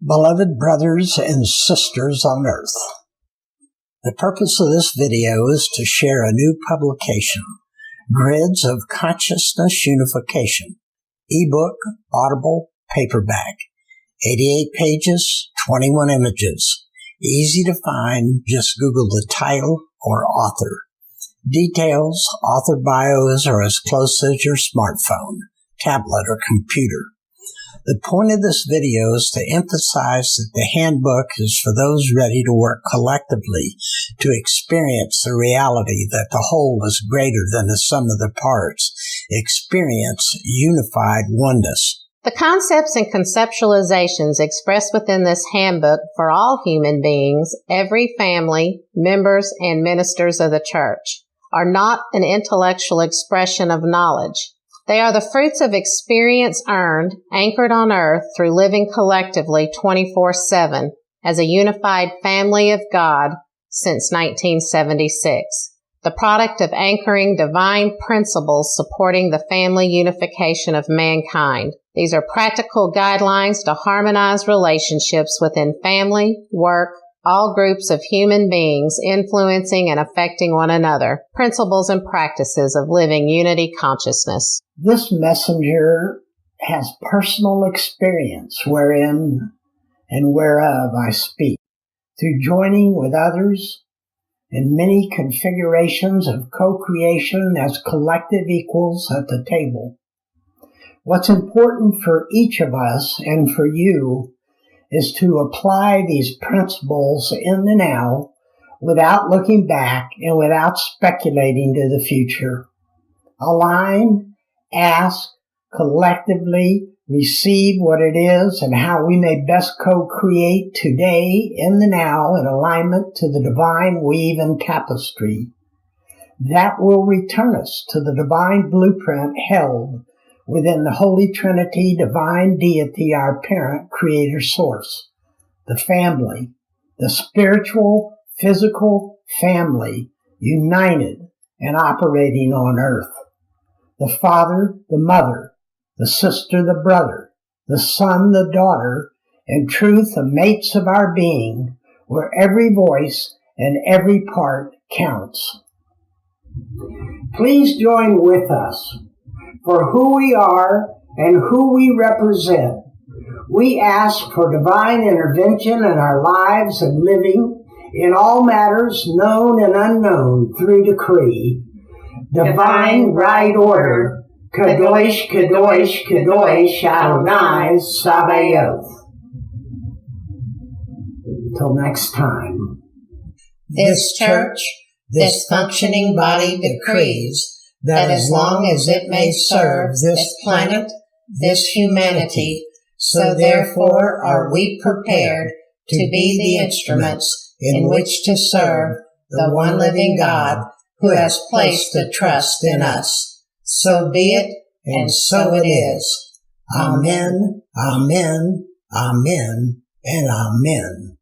Beloved brothers and sisters on earth, the purpose of this video is to share a new publication, GRIDS of Consciousness Unification, eBook, Audible, Paperback, 88 pages, 21 images, easy to find, just Google the title or author. Details, author bios are as close as your smartphone, tablet, or computer. The point of this video is to emphasize that the handbook is for those ready to work collectively to experience the reality that the whole is greater than the sum of the parts, experience unified oneness. The concepts and conceptualizations expressed within this handbook for all human beings, every family, members, and ministers of the church, are not an intellectual expression of knowledge. They are the fruits of experience earned, anchored on earth through living collectively 24/7 as a unified family of God since 1976. The product of anchoring divine principles supporting the family unification of mankind. These are practical guidelines to harmonize relationships within family, work, all groups of human beings influencing and affecting one another, principles and practices of living unity consciousness. This messenger has personal experience wherein and whereof I speak, through joining with others in many configurations of co-creation as collective equals at the table. What's important for each of us and for you is to apply these principles in the now without looking back and without speculating to the future. Align, ask, collectively receive what it is and how we may best co-create today in the now in alignment to the divine weave and tapestry. That will return us to the divine blueprint held within the Holy Trinity, divine deity, our parent, creator, source, the family, the spiritual, physical family, united and operating on earth. The father, the mother, the sister, the brother, the son, the daughter, in truth, the mates of our being, where every voice and every part counts. Please join with us. For who we are and who we represent, we ask for divine intervention in our lives and living in all matters known and unknown through decree. Divine right order, Kadosh, Kadosh, Kadosh, Adonai, Sabaoth. Till next time. This church, this functioning body decrees that as long as it may serve this planet, this humanity, so therefore are we prepared to be the instruments in which to serve the one living God who has placed the trust in us. So be it, and so it is. Amen, amen, amen, and amen.